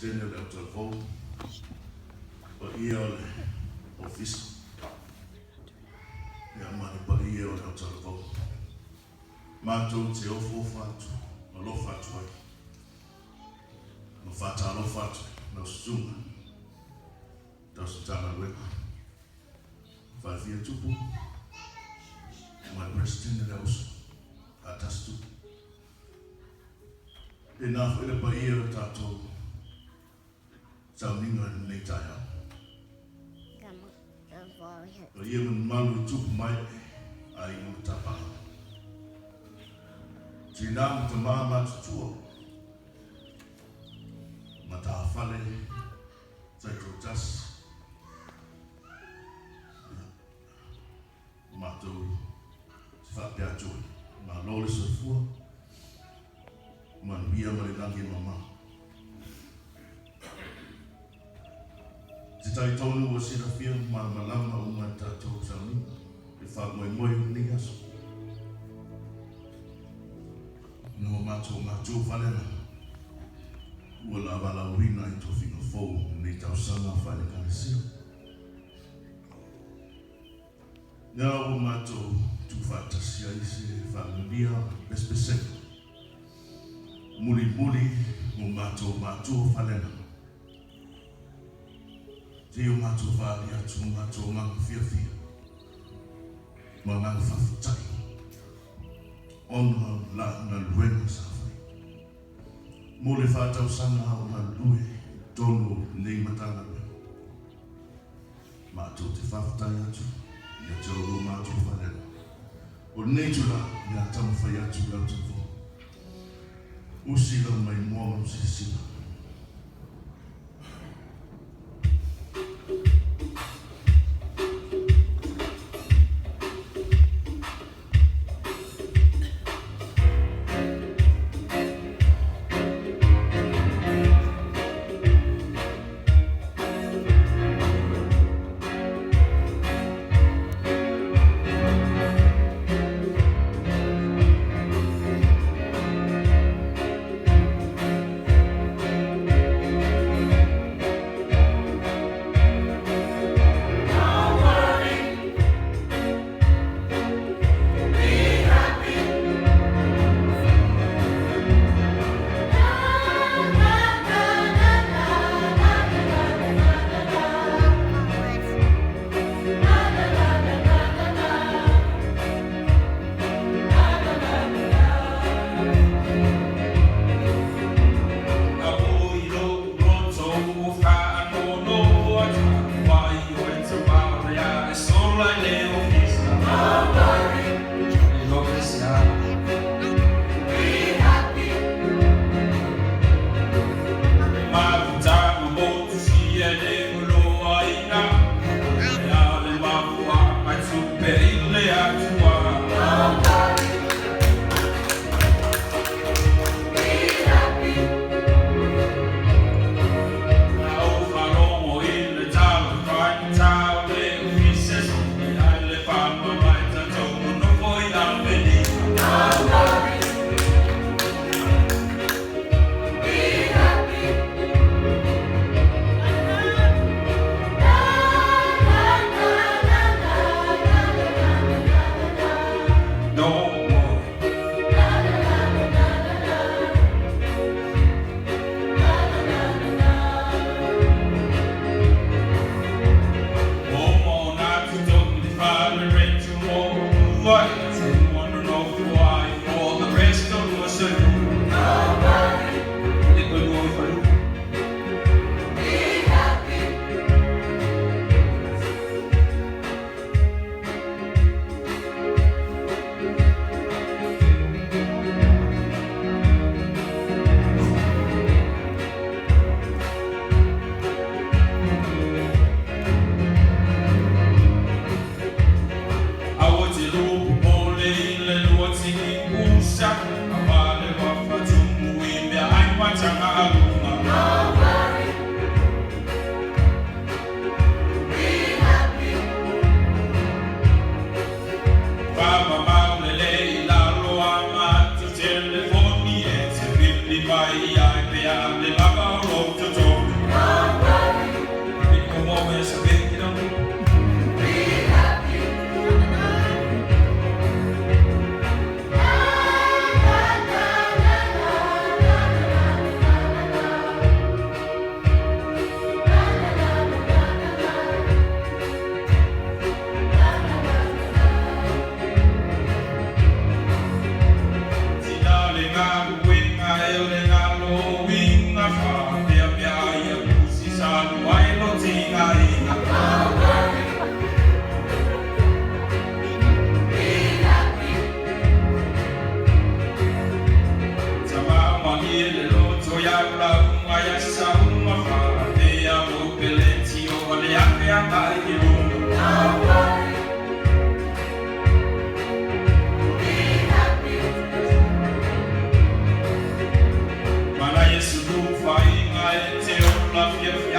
presidente del telefon, pa ia o le office, ia mani pa ia o le telefon. Mātou te ofo whātu, na lo whātu ai. No whāta lo whātu, na sunga. Tau se tama weka. Whāwhia tupu, mai presidente le osu, a tastu. E nā whaere pa ia o tātou, tau ninga nei tai au. O ia man malu tupu mai, ai o tapaha. Tina mo te māma tutua. Ma tā whale, tai tō tas. Mātou te whapea tui. Ma lole sa fua. Ma nuia ma le nangi mama. Te tai tonu o sira fia, ma malama o ma tātou taunina. E wha moi ni aso. No mātou whanena. Ua la wala urina i tō whino fōu nei tau sanga whane kanesio. Ngā o mātou tu whātasia i se whangunia pespeseko. Muli o mātou whanena. Te o mātou whāri atu mātou mangu whiawhia. Ma mangu whawhutai. Ona la na luenga sa whai. Mo le whātau sanga o na lue tono nei matanga me. Mātou te whawhatai atu, ia te oro mātou whanena. O nei tula, ia tamu whai atu lau te who. Usila mai mua sila. Mana Yesu do fai ngai te ola fia